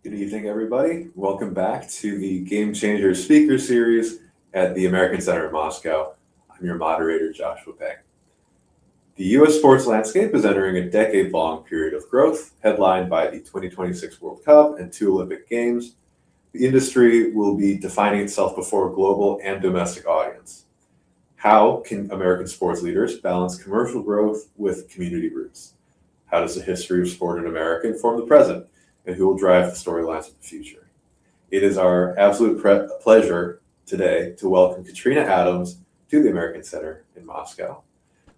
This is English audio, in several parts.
Good evening, everybody. Welcome back to the Game Changer Speaker Series at the American Center in Moscow. I'm your moderator, Joshua Peck. The U.S. sports landscape is entering a decade-long period of growth, headlined by the 2026 World Cup and two Olympic Games. The industry will be defining itself before a global and domestic audience. How can American sports leaders balance commercial growth with community roots? How does the history of sport in America inform the present? And who will drive the storylines of the future? It is our absolute pleasure today to welcome Katrina Adams to the American Center in Moscow.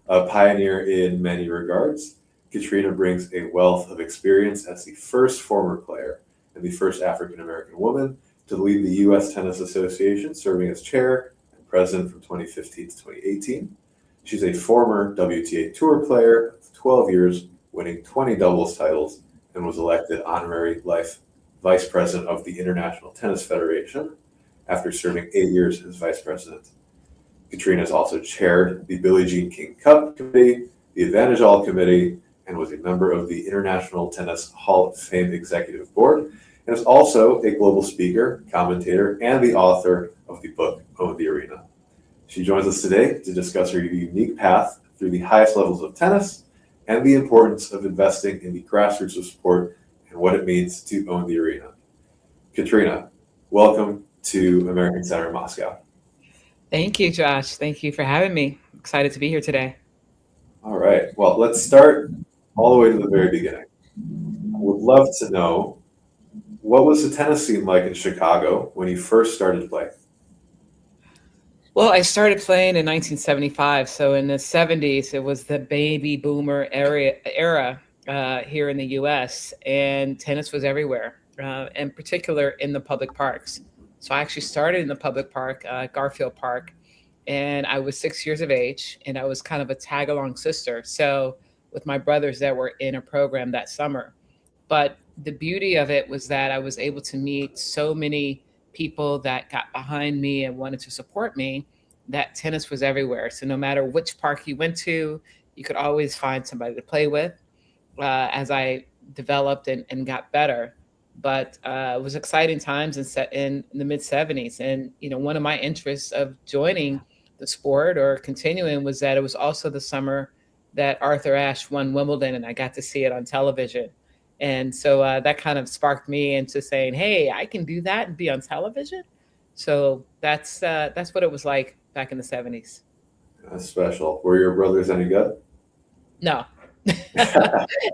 A pioneer in many regards, Katrina brings a wealth of experience as the first former player and the first African American woman to lead the U.S. Tennis Association, serving as chair and president from 2015 to 2018. She's a former WTA Tour player of 12 years, winning 20 doubles titles, and was elected honorary life vice president of the International Tennis Federation after serving 8 years as vice president. Katrina has also chaired the Billie Jean King Cup Committee, the Advantage All Committee, and was a member of the International Tennis Hall of Fame Executive Board, and is also a global speaker, commentator, and the author of the book, Own the Arena. She joins us today to discuss her unique path through the highest levels of tennis and the importance of investing in the grassroots of sport and what it means to own the arena. Katrina, welcome to American Center in Moscow. Thank you, Josh. Thank you for having me. Excited to be here today. All right, well, let's start all the way to the very beginning. I would love to know, what was the tennis scene like in Chicago when you first started playing? Well, I started playing in 1975. So in the 70s, it was the baby boomer era here in the US, and tennis was everywhere, in particular in the public parks. So I actually started in the public park, Garfield Park, and I was 6 years of age, and I was kind of a tag along sister. So with my brothers that were in a program that summer. But the beauty of it was that I was able to meet so many people that got behind me and wanted to support me, that tennis was everywhere. So no matter which park you went to, you could always find somebody to play with as I developed and got better. But it was exciting times in the mid 70s. And, one of my interests of joining the sport or continuing was that it was also the summer that Arthur Ashe won Wimbledon, and I got to see it on television. And so that kind of sparked me into saying, "Hey, I can do that and be on television." So that's what it was like back in the 70s. That's special. Were your brothers any good? No, they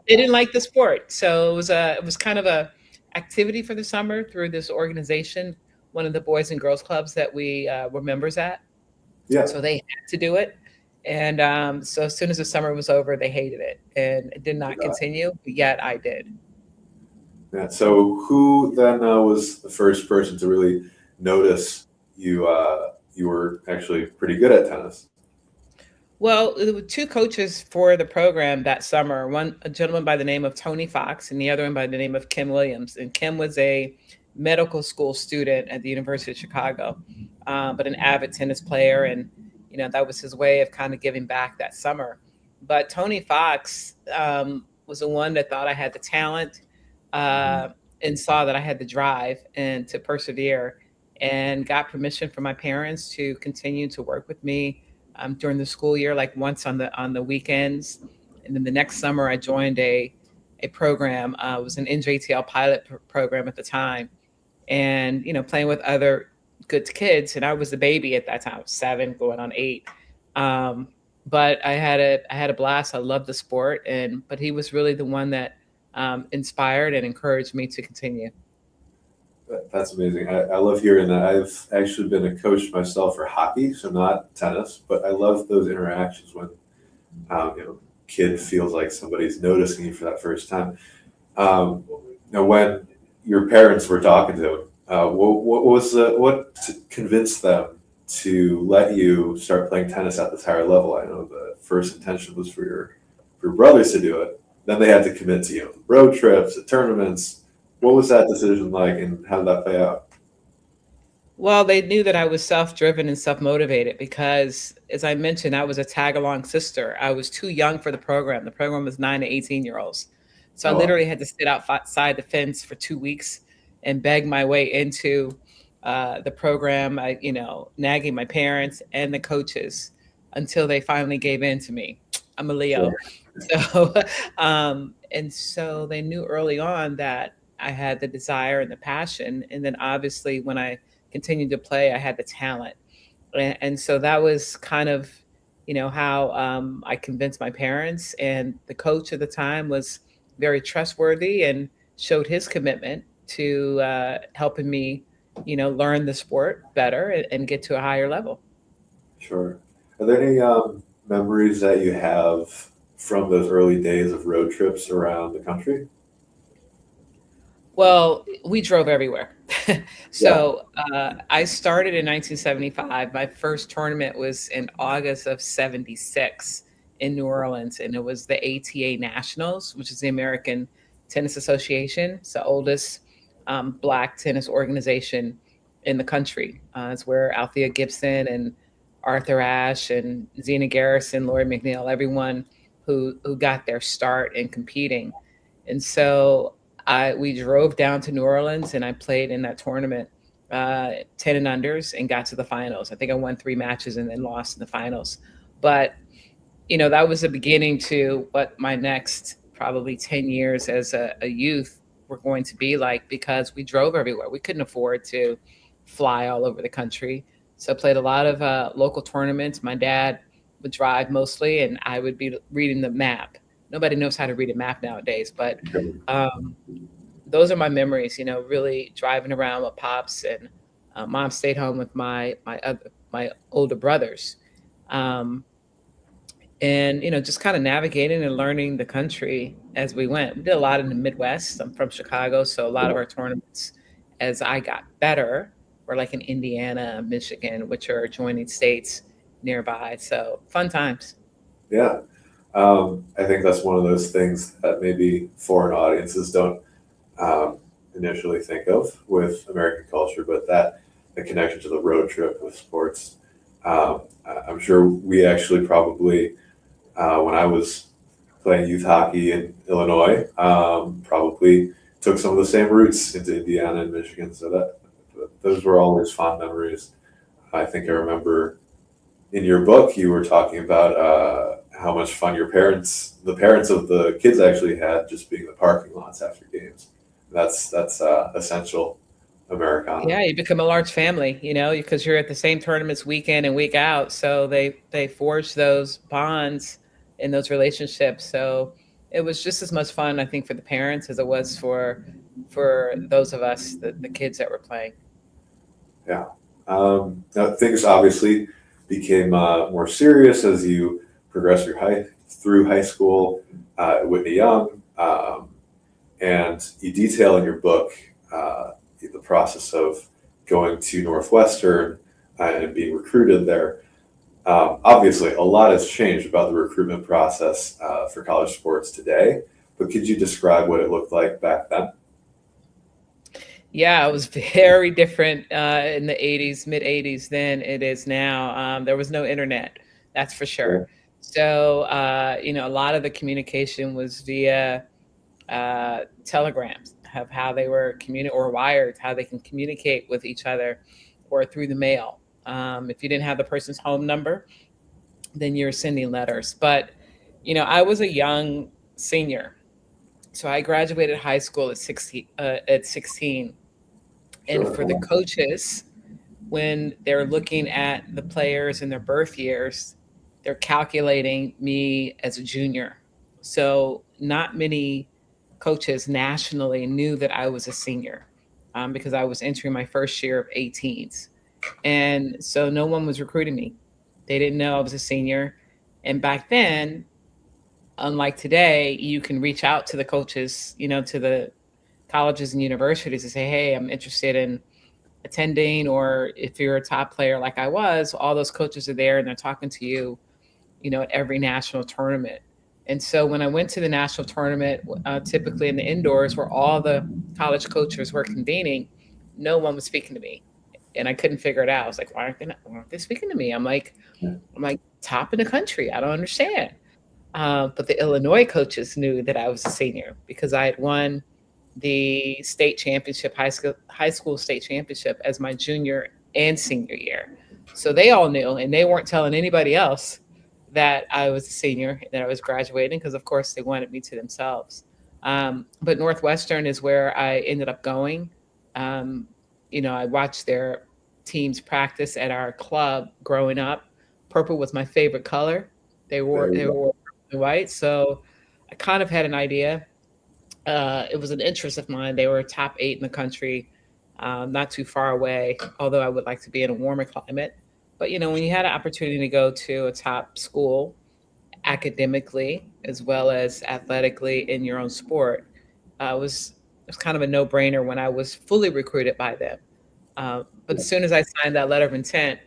didn't like the sport, so it was kind of a activity for the summer through this organization, one of the Boys and Girls Clubs that we were members at. Yeah. So they had to do it. And so as soon as the summer was over, they hated it and it did not Yeah. continue, but yet I did. Yeah. So who then was the first person to really notice you? You were actually pretty good at tennis. Well, there were two coaches for the program that summer. One, a gentleman by the name of Tony Fox, and the other one by the name of Kim Williams. And Kim was a medical school student at the University of Chicago, but an avid tennis player. And, that was his way of kind of giving back that summer. But Tony Fox was the one that thought I had the talent uh, and saw that I had the drive and to persevere, and got permission from my parents to continue to work with me during the school year, like once on the weekends. And then the next summer, I joined a program. It was an NJTL pilot program at the time, and playing with other good kids. And I was the baby at that time, I was 7, going on 8. Um, but I had a blast. I loved the sport, and but he was really the one that inspired and encouraged me to continue. That's amazing. I love hearing that. I've actually been a coach myself for hockey, so not tennis, but I love those interactions when kid feels like somebody's noticing you for that first time. Now, when your parents were talking to him, what convinced them to let you start playing tennis at this higher level? I know the first intention was for your brothers to do it. Then they had to commit to road trips, to tournaments. What was that decision like, and how did that play out? Well, they knew that I was self-driven and self-motivated because, as I mentioned, I was a tag-along sister. I was too young for the program. The program was 9 to 18-year-olds. So I Oh, wow. literally had to sit outside the fence for 2 weeks and beg my way into the program. Nagging my parents and the coaches until they finally gave in to me. I'm a Sure. Leo, so and so they knew early on that I had the desire and the passion, and then obviously when I continued to play, I had the talent, and so that was kind of how I convinced my parents, and the coach at the time was very trustworthy and showed his commitment to helping me learn the sport better and get to a higher level. Sure. Are there any memories that you have from those early days of road trips around the country? Well, we drove everywhere. Yeah. So I started in 1975. My first tournament was in August of 76 in New Orleans, and it was the ATA Nationals, which is the American Tennis Association. It's the oldest Black tennis organization in the country. It's where Althea Gibson and Arthur Ashe and Zena Garrison, Lori McNeil, everyone who got their start in competing. And so we drove down to New Orleans and I played in that tournament, 10 and unders, and got to the finals. I think I won 3 matches and then lost in the finals. But that was the beginning to what my next probably 10 years as a youth were going to be like, because we drove everywhere. We couldn't afford to fly all over the country. So I played a lot of local tournaments. My dad would drive mostly, and I would be reading the map. Nobody knows how to read a map nowadays, but um, those are my memories. Really driving around with pops, and mom stayed home with my older brothers. Um, and just kind of navigating and learning the country as we went. We did a lot in the Midwest. I'm from Chicago, so a lot of our tournaments, as I got better, were like in Indiana, Michigan, which are adjoining states nearby. So fun times. Yeah. I think that's one of those things that maybe foreign audiences don't initially think of with American culture, but that the connection to the road trip with sports. I'm sure we actually probably, when I was playing youth hockey in Illinois, probably took some of the same routes into Indiana and Michigan. So that those were always fond memories. I think I remember in your book you were talking about how much fun the parents of the kids actually had just being in the parking lots after games. That's essential Americana. Yeah, you become a large family, because you're at the same tournaments week in and week out. So they forge those bonds in those relationships. So it was just as much fun, I think, for the parents as it was for those of us, the kids that were playing. Yeah. Now things obviously became more serious as you progressed through high school at Whitney Young, and you detail in your book the process of going to Northwestern and being recruited there. Obviously, a lot has changed about the recruitment process for college sports today, but could you describe what it looked like back then? Yeah, it was very different in the 80s, mid 80s than it is now. There was no internet, that's for Yeah. sure. So, a lot of the communication was via telegrams of how they were or wired, how they can communicate with each other, or through the mail. If you didn't have the person's home number, then you're sending letters. But, I was a young senior. So I graduated high school at 16, and Sure. for the coaches, when they're looking at the players and their birth years, they're calculating me as a junior. So not many coaches nationally knew that I was a senior, because I was entering my first year of 18s. And so no one was recruiting me. They didn't know I was a senior. And back then, unlike today, you can reach out to the coaches, to the colleges and universities and say, hey, I'm interested in attending. Or if you're a top player like I was, all those coaches are there and they're talking to you, at every national tournament. And so when I went to the national tournament, typically in the indoors where all the college coaches were convening, no one was speaking to me. And I couldn't figure it out. I was like, why aren't they speaking to me? I'm like top in the country. I don't understand. But the Illinois coaches knew that I was a senior because I had won the state championship, high school state championship as my junior and senior year. So they all knew, and they weren't telling anybody else that I was a senior, that I was graduating, because of course they wanted me to themselves. But Northwestern is where I ended up going. Um, I watched their teams practice at our club growing up. Purple was my favorite color. They wore There you they go. wore purple and white, so I kind of had an idea. It was an interest of mine. They were top 8 in the country, not too far away, although I would like to be in a warmer climate. But when you had an opportunity to go to a top school academically as well as athletically in your own sport, it was kind of a no brainer when I was fully recruited by them. But as soon as I signed that letter of intent,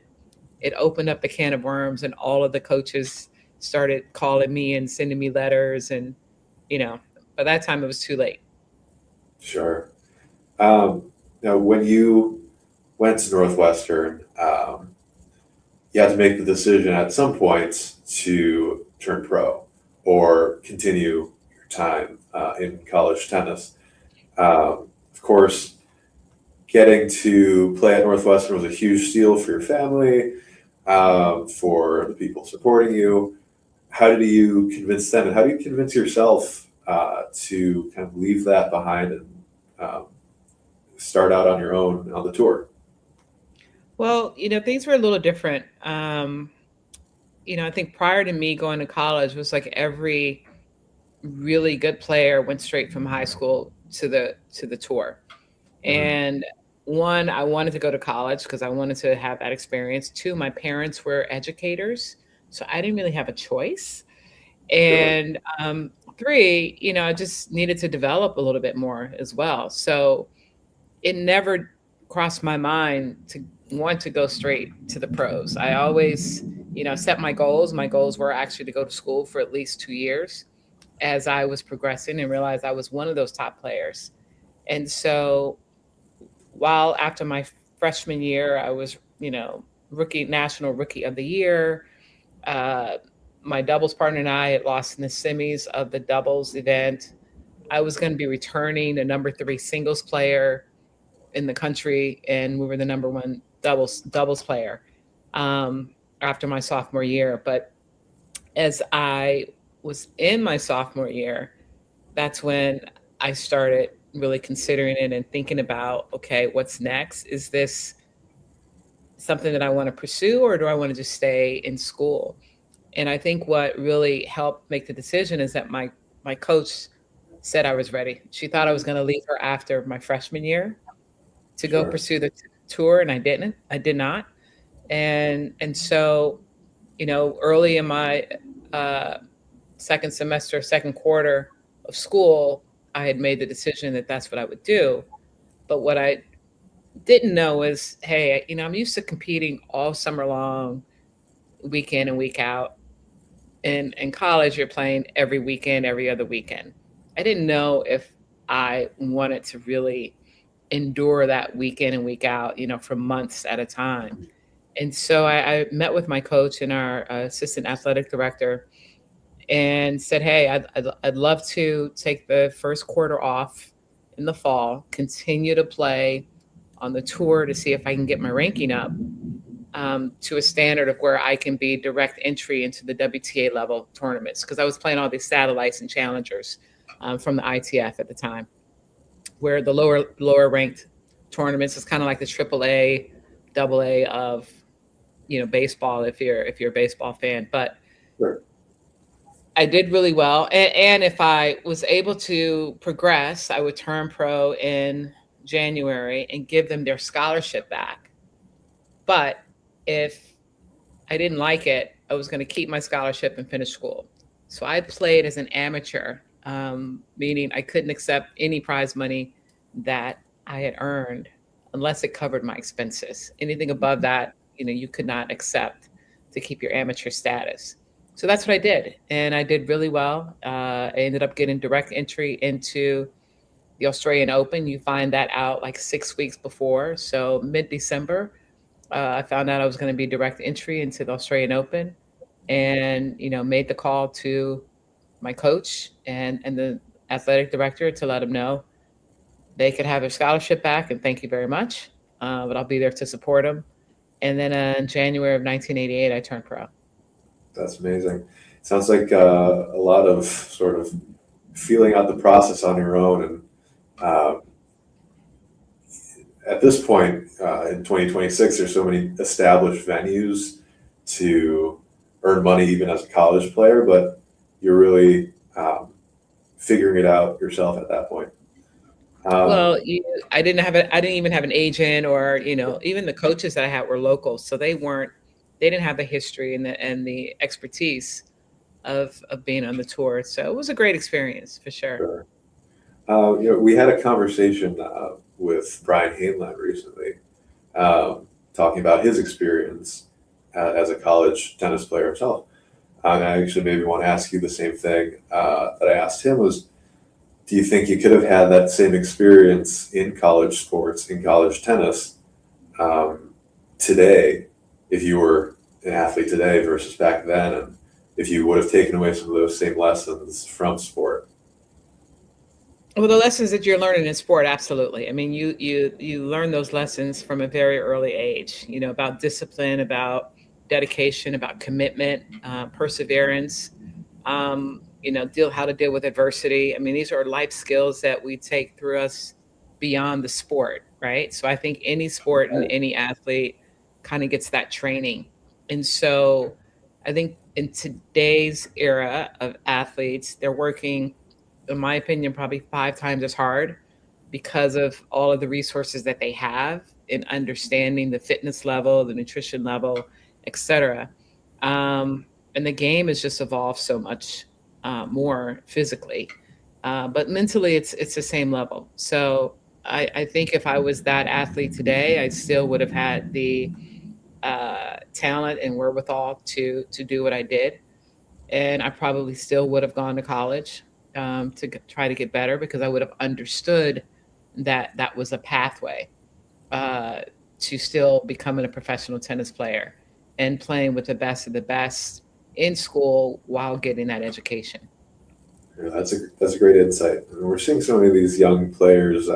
it opened up the can of worms, and all of the coaches started calling me and sending me letters, and you know, by that time it was too late. Sure. Now, when you went to Northwestern, you had to make the decision at some point to turn pro or continue your time in college tennis. Of course, getting to play at Northwestern was a huge deal for your family, for the people supporting you. How did you convince them, and how do you convince yourself to kind of leave that behind and um, start out on your own on the tour? Well, things were a little different. I think prior to me going to college was like every really good player went straight from high school to the tour. Mhm. And one, I wanted to go to college because I wanted to have that experience. Two, my parents were educators, so I didn't really have a choice. Sure, And three, I just needed to develop a little bit more as well. So it never crossed my mind to want to go straight to the pros. I always, set my goals. My goals were actually to go to school for at least 2 years as I was progressing and realized I was one of those top players. And so while after my freshman year, I was, national rookie of the year. Uh, my doubles partner and I had lost in the semis of the doubles event. I was going to be returning the number 3 singles player in the country, and we were the number 1 doubles player after my sophomore year. But as I was in my sophomore year, that's when I started really considering it and thinking about, okay, what's next? Is this something that I want to pursue, or do I want to just stay in school? And I think what really helped make the decision is that my coach said I was ready. She thought I was going to leave her after my freshman year to go sure, pursue the tour, and I didn't. I did not. And so, early in my uh, second semester, second quarter of school, I had made the decision that that's what I would do. But what I didn't know is, hey, I'm used to competing all summer long, week in and week out. In college, you're playing every weekend, every other weekend. I didn't know if I wanted to really endure that week in and week out, for months at a time. And so I met with my coach and our assistant athletic director and said, hey, I'd love to take the first quarter off in the fall, continue to play on the tour to see if I can get my ranking up to a standard of where I can be direct entry into the WTA level tournaments, because I was playing all these satellites and challengers from the ITF at the time, where the lower ranked tournaments is kind of like the triple A, double A of baseball if you're a baseball fan. But sure. I did really well, and if I was able to progress, I would turn pro in January and give them their scholarship back. But if I didn't like it, I was going to keep my scholarship and finish school. So I played as an amateur, meaning I couldn't accept any prize money that I had earned unless it covered my expenses. Anything above that, you could not accept to keep your amateur status. So that's what I did. And I did really well. I ended up getting direct entry into the Australian Open. You find that out like 6 weeks before. So mid December, I found out I was going to be direct entry into the Australian Open, and made the call to my coach and the athletic director to let him know they could have their scholarship back and thank you very much. But I'll be there to support them. And then in January of 1988, I turned pro. That's amazing. Sounds like a lot of sort of feeling out the process on your own. And at this point, in 2026, there's so many established venues to earn money even as a college player, but you're really figuring it out yourself at that point. Well, I didn't even have an agent, or even the coaches that I had were local, so they didn't have the history and the expertise of being on the tour. So it was a great experience for sure. Sure. We had a conversation with Brian Hainline recently, talking about his experience as a college tennis player himself. And I actually maybe want to ask you the same thing that I asked him was, do you think you could have had that same experience in college sports, in college tennis, today, if you were an athlete today versus back then, and if you would have taken away some of those same lessons from sport? Well, the lessons that you're learning in sport, absolutely. I mean, you learn those lessons from a very early age. About discipline, about dedication, about commitment, perseverance. Deal how to deal with adversity. I mean, these are life skills that we take through us beyond the sport, right? So I think any sport and Right. any athlete kind of gets that training. And so I think in today's era of athletes, they're working, in my opinion, probably 5 times as hard because of all of the resources that they have in understanding the fitness level, the nutrition level, etc. And the game has just evolved so much more physically, but mentally, it's the same level. So I think if I was that athlete today, I still would have had the talent and wherewithal to do what I did, and I probably still would have gone to college try to get better, because I would have understood that that was a pathway uh, to still becoming a professional tennis player and playing with the best of the best in school while getting that education. Yeah, that's a great insight. And we're seeing so many of these young players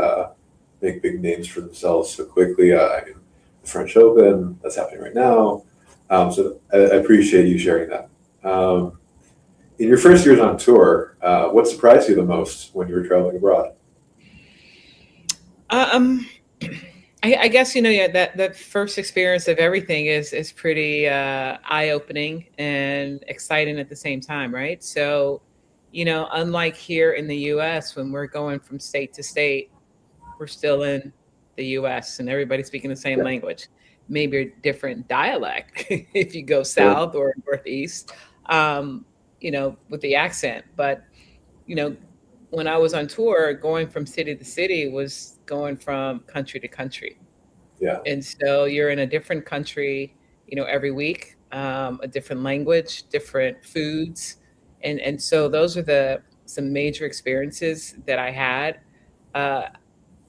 make big names for themselves so quickly. I mean, the French Open, that's happening right now. So I appreciate you sharing that. In your first years on tour, what surprised you the most when you were traveling abroad? Um, I guess yeah, that first experience of everything is pretty eye opening and exciting at the same time, right? So, unlike here in the U.S., when we're going from state to state, we're still in the U.S. and everybody's speaking the same Yeah, language, maybe a different dialect if you go sure. south or northeast, with the accent. But you know, when I was on tour, going from city to city was going from country to country. Yeah, And so you're in a different country, every week, a different language, different foods. And so those are the some major experiences that I had. I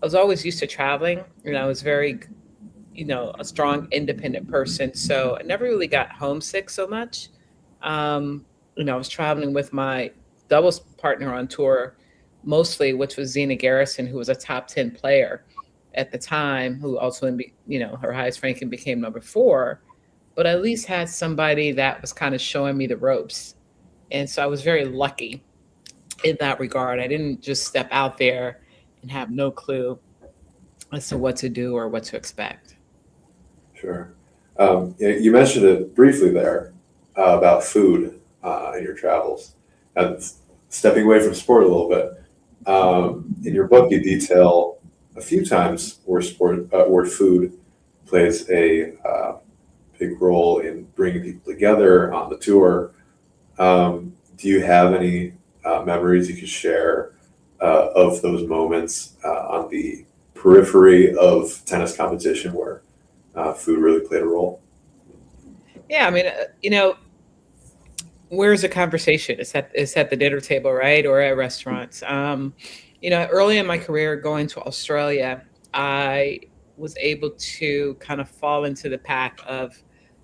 was always used to traveling, and I was very, a strong independent person. So I never really got homesick so much. I was traveling with my doubles partner on tour mostly, which was Zena Garrison, who was a top 10 player at the time, who also, her highest ranking became number four, but at least had somebody that was kind of showing me the ropes. And so I was very lucky in that regard. I didn't just step out there and have no clue as to what to do or what to expect. sure. You mentioned it briefly there about food in your travels. And stepping away from sport a little bit, in your book, you detail a few times where food plays a big role in bringing people together on the tour. Do you have any memories you could share of those moments on the periphery of tennis competition where food really played a role? Yeah, I mean, where's the conversation? It's at the dinner table, right, or at restaurants. Early in my career, going to Australia, I was able to kind of fall into the pack of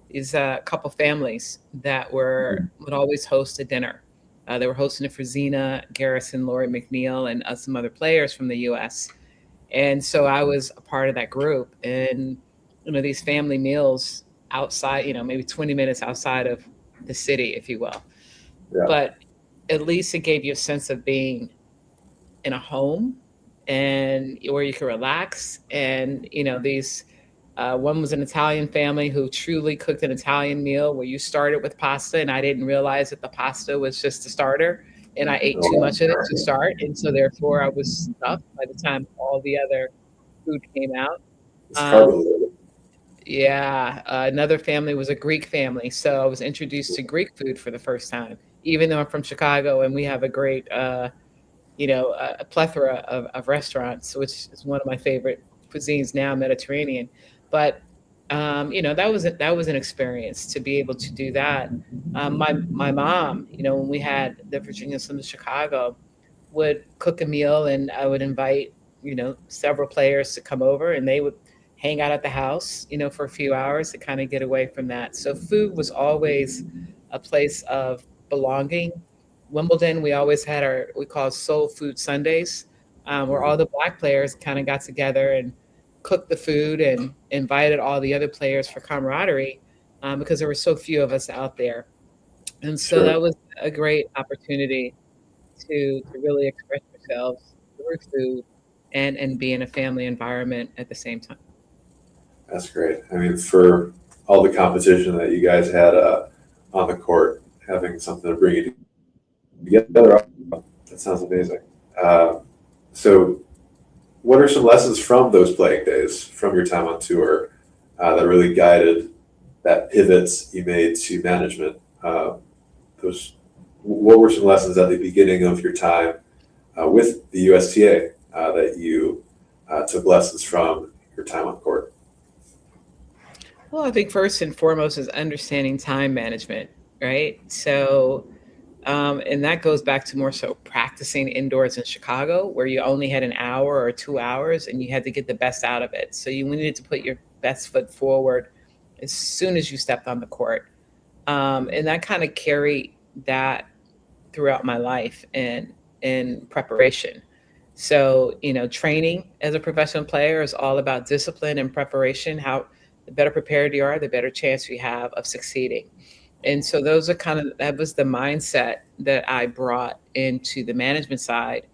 these couple families that would always host a dinner. They were hosting it for Zena Garrison, Lori McNeil, and some other players from the U.S. And so I was a part of that group. And, these family meals outside, maybe 20 minutes outside of the city, if you will. Yeah. But at least it gave you a sense of being in a home and where you could relax. And, these one was an Italian family who truly cooked an Italian meal where you started with pasta, and I didn't realize that the pasta was just a starter, and I ate too much of it to start, and so therefore I was stuffed by the time all the other food came out. It's Um, carbo loaded. yeah, another family was a Greek family, so I was introduced to Greek food for the first time, even though I'm from Chicago and we have a great a plethora of restaurants, which is one of my favorite cuisines now, Mediterranean. But that was an experience to be able to do that. My mom, when we had the Virginia Slims of Chicago, would cook a meal, and I would invite several players to come over, and they would hang out at the house, for a few hours to kind of get away from that. So food was always a place of belonging. Wimbledon, we always had our we call Soul Food Sundays, where all the black players kind of got together and cooked the food and invited all the other players for camaraderie, because there were so few of us out there. And so Sure. that was a great opportunity to really express yourselves through food and be in a family environment at the same time. That's great. I mean, for all the competition that you guys had on the court, having something to bring you together, that sounds amazing. Uh, so, what are some lessons from those playing days, from your time on tour, that really guided that pivots you made to management? Those, what were some lessons at the beginning of your time with the USTA that you took lessons from your time on court? Well, I think first and foremost is understanding time management, right? So, and that goes back to more so practicing indoors in Chicago, where you only had an hour or 2 hours and you had to get the best out of it. So you needed to put your best foot forward as soon as you stepped on the court. And that kind of carried that throughout my life and in preparation. So, training as a professional player is all about discipline and preparation. How the better prepared you are, the better chance you have of succeeding. And so those are that was the mindset that I brought into the management side,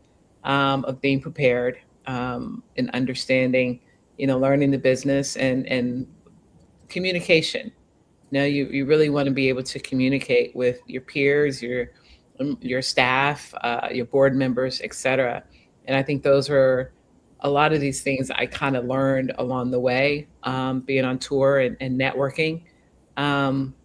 of being prepared, and understanding, learning the business and communication. Now you really want to be able to communicate with your peers, your staff, your board members, etc. And I think those are a lot of these things I kind of learned along the way, being on tour and networking, um,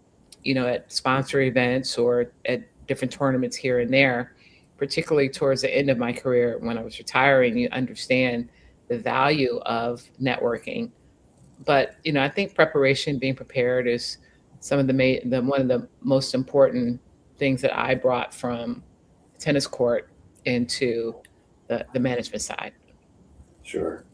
at sponsor events or at different tournaments here and there. Particularly towards the end of my career, when I was retiring, you understand the value of networking. But I think preparation, being prepared, is some of the one of the most important things that I brought from tennis court into the management side. Sure.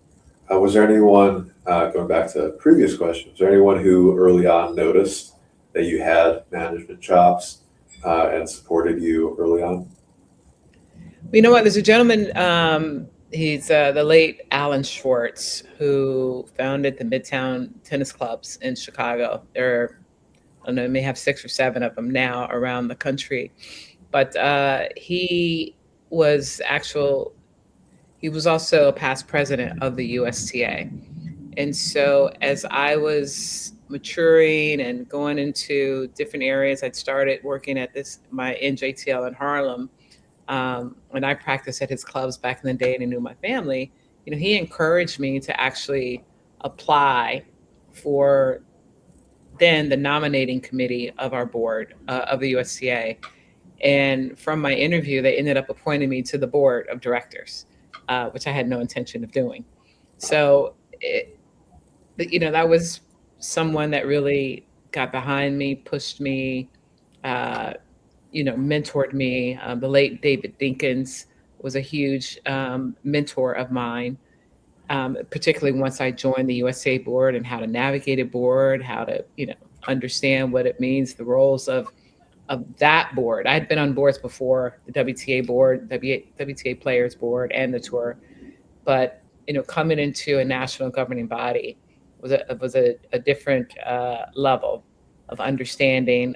Was there anyone, going back to previous questions, was there anyone who early on noticed that you had management chops and supported you early on? You know what? There's a gentleman. He's the late Alan Schwartz, who founded the Midtown Tennis Clubs in Chicago. There are, I don't know, may have 6 or 7 of them now around the country. But he was actual. He was also a past president of the USTA. And so as I was maturing and going into different areas, I'd started working at my NJTL in Harlem. When I practiced at his clubs back in the day and he knew my family, he encouraged me to actually apply for then the nominating committee of our board, of the USTA. And from my interview, they ended up appointing me to the board of directors, which I had no intention of doing. So, that was someone that really got behind me, pushed me, uh, mentored me. The late David Dinkins was a huge mentor of mine, particularly once I joined the USA board and how to navigate a board, how to, understand what it means, the roles of that board. I had been on boards before, the WTA board, WTA Players Board, and the tour, but coming into a national governing body was a different level of understanding,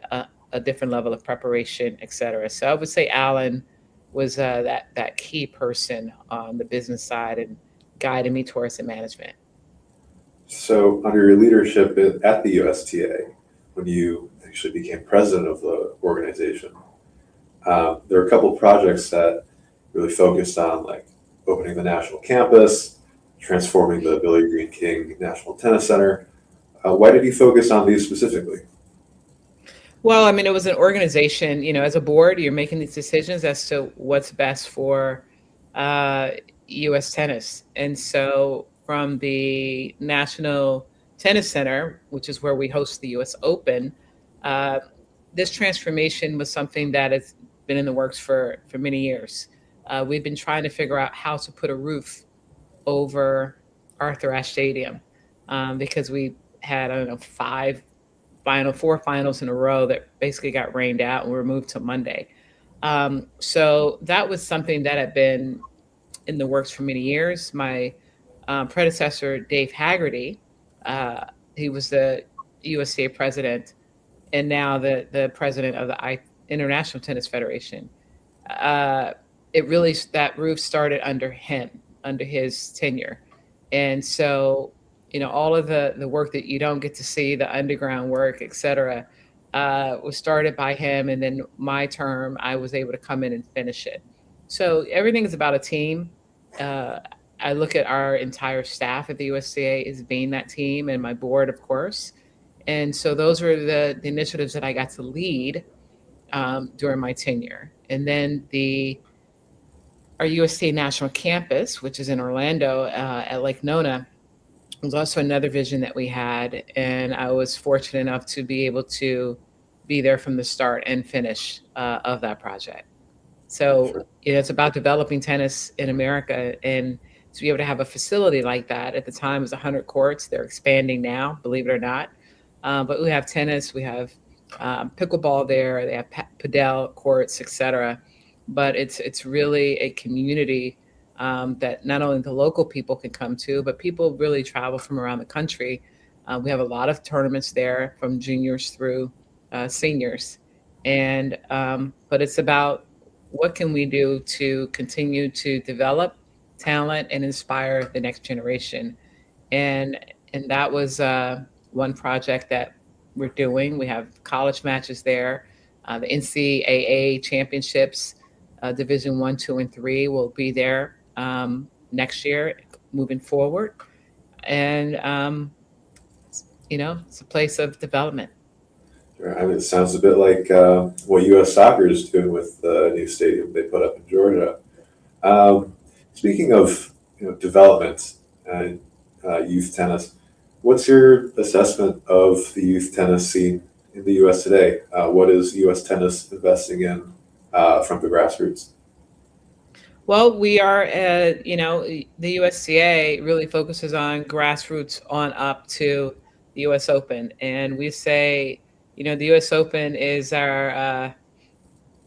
a different level of preparation, et cetera. So I would say Alan was that key person on the business side and guided me towards the management. So, under your leadership at the USTA, when you actually became president of the organization, there are a couple projects that really focused on like opening the national campus, transforming the Billy Green King National Tennis Center. Why did you focus on these specifically? Well, I mean, it was an organization, as a board, you're making these decisions as to what's best for uh, US tennis. And so from the National Tennis Center, which is where we host the US Open, uh, this transformation was something that has been in the works for many years. We've been trying to figure out how to put a roof over Arthur Ashe Stadium, because we had, I don't know, four finals in a row that basically got rained out and were moved to Monday. So that was something that had been in the works for many years. My predecessor, Dave Haggerty, uh, he was the USTA president and now the president of the International Tennis Federation. uh, it really, that roof started under him, under his tenure. And so, all of the work that you don't get to see, the underground work, et cetera, was started by him. And then my term, I was able to come in and finish it. So everything is about a team. Uh, I look at our entire staff at the USCA as being that team, and my board, of course. And so those were the initiatives that I got to lead during my tenure. And then our USTA National Campus, which is in Orlando at Lake Nona, was also another vision that we had. And I was fortunate enough to be able to be there from the start and finish of that project. So, Sure. it's about developing tennis in America. And to be able to have a facility like that, at the time it was 100 courts. They're expanding now, believe it or not. But we have tennis, we have pickleball there, they have padel courts, etc. But it's really a community that not only the local people can come to, but people really travel from around the country. We have a lot of tournaments there, from juniors through seniors, and but it's about what can we do to continue to develop talent and inspire the next generation. And that was one project that we're doing. We have college matches there. The NCAA championships, Division One, Two, and Three, will be there next year, moving forward. And it's a place of development. Sure. I mean, it sounds a bit like what U.S. Soccer is doing with the new stadium they put up in Georgia. Um, Speaking of development and youth tennis, what's your assessment of the youth tennis scene in the U.S. today? What is U.S. tennis investing in from the grassroots? Well, we are, the USCA really focuses on grassroots on up to the US Open. And we say, the US Open is our,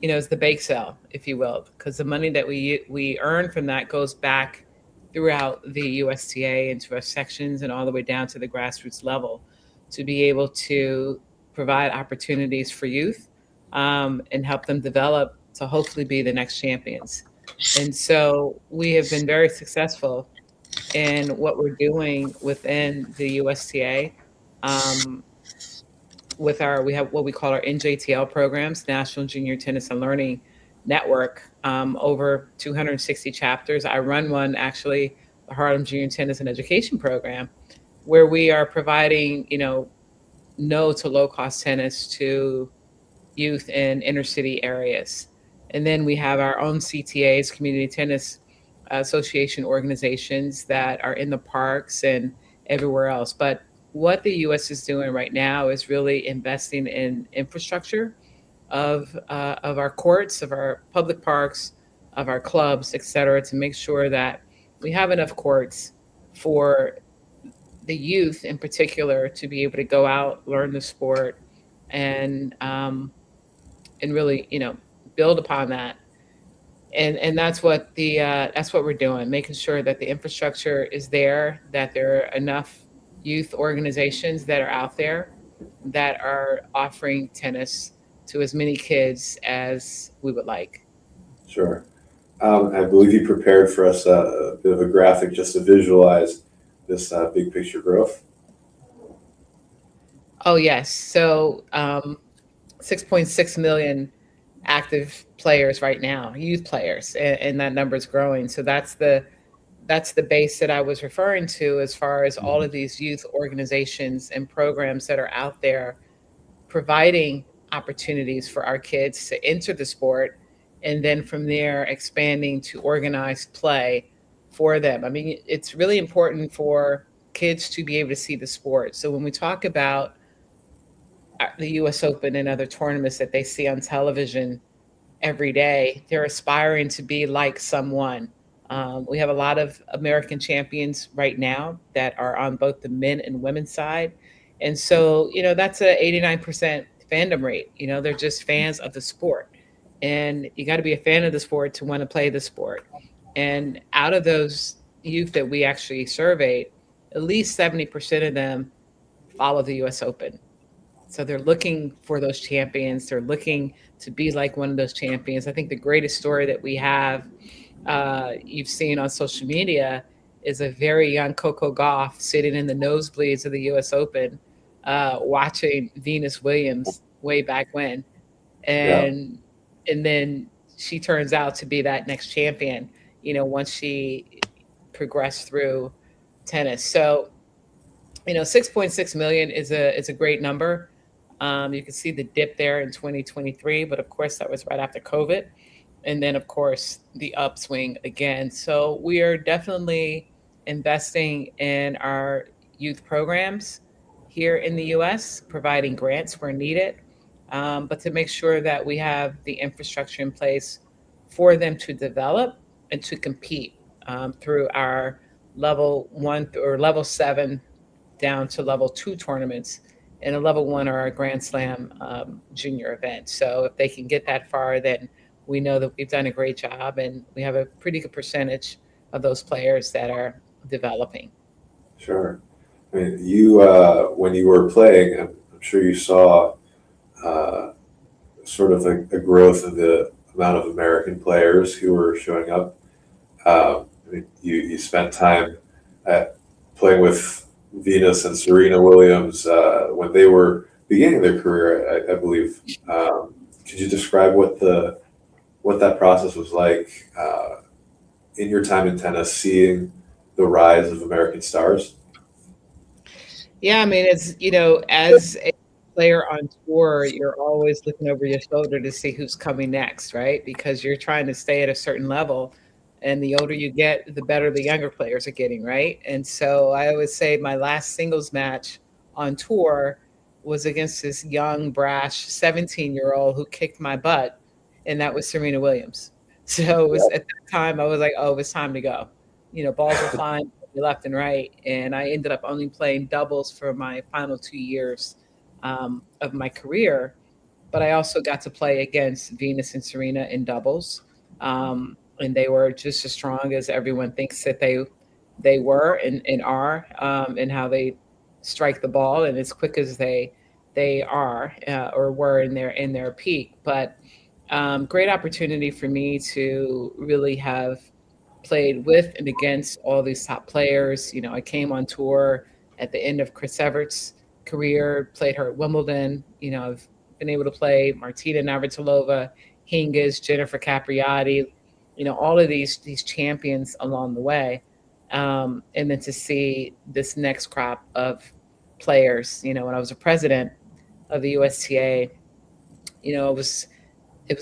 is the bake sale, if you will, because the money that we earn from that goes back throughout the USTA into our sections and all the way down to the grassroots level, to be able to provide opportunities for youth, and help them develop to hopefully be the next champions. And so we have been very successful in what we're doing within the USTA. Um, we have what we call our NJTL programs, National Junior Tennis and Learning Network, over 260 chapters. I run one, actually, the Harlem Junior Tennis and Education Program, where we are providing, no to low cost tennis to youth in inner city areas. And then we have our own CTAs, Community Tennis Association organizations, that are in the parks and everywhere else. But what the US is doing right now is really investing in infrastructure of our courts, of our public parks, of our clubs, et cetera, to make sure that we have enough courts for the youth in particular to be able to go out, learn the sport, and really, build upon that And that's what we're doing, making sure that the infrastructure is there, that there are enough youth organizations that are out there that are offering tennis to as many kids as we would like. Sure. I believe you prepared for us a bit of a graphic just to visualize this big picture growth. Oh yes, so 6.6 million active players right now, youth players, and that number is growing. So that's the base that I was referring to as far as all Mhm. of these youth organizations and programs that are out there providing opportunities for our kids to enter the sport, and then from there expanding to organized play for them. I mean, it's really important for kids to be able to see the sport. So when we talk about the US Open and other tournaments that they see on television every day, they're aspiring to be like someone. We have a lot of American champions right now that are on both the men and women's side. And so, that's a 89% fandom rate. They're just fans of the sport. And you got to be a fan of the sport to want to play the sport. And out of those youth that we actually surveyed, at least 70% of them follow the US Open. So they're looking for those champions. They're looking to be like one of those champions. I think the greatest story that we have, you've seen on social media, is a very young Coco Gauff sitting in the nosebleeds of the U.S. Open, watching Venus Williams way back when, Yeah, and and then she turns out to be that next champion. Once she progressed through tennis. So 6.6 million is a great number. You can see the dip there in 2023, but of course that was right after COVID, and then of course the upswing again. So we are definitely investing in our youth programs here in the U.S., providing grants where needed, but to make sure that we have the infrastructure in place for them to develop and to compete through our level 1 or level 7 down to level 2 tournaments, and a level 1 or a Grand Slam junior event. So if they can get that far, then we know that we've done a great job, and we have a pretty good percentage of those players that are developing. sure. I mean, you when you were playing, I'm sure you saw uh, sort of a growth in the amount of American players who were showing up. I mean, you spent time at playing with Venus and Serena Williams when they were beginning their career, I believe. Could you describe what that process was like in your time in tennis, seeing the rise of American stars? Yeah, I mean, it's, as a player on tour, you're always looking over your shoulder to see who's coming next, right? Because you're trying to stay at a certain level. And the older you get, the better the younger players are getting, right? And so I always say my last singles match on tour was against this young, brash 17-year-old who kicked my butt, and that was Serena Williams. So it was at that time, I was like, oh, it's time to go. Balls were flying left and right. And I ended up only playing doubles for my final 2 years of my career. But I also got to play against Venus and Serena in doubles. And they were just as strong as everyone thinks that they were and are, and how they strike the ball and as quick as they are, or were in their peak. But great opportunity for me to really have played with and against all these top players. I came on tour at the end of Chris Evert's career, played her at Wimbledon. I've been able to play Martina Navratilova, Hingis, Jennifer Capriati, all of these champions along the way. And then to see this next crop of players, when I was a president of the USTA, it was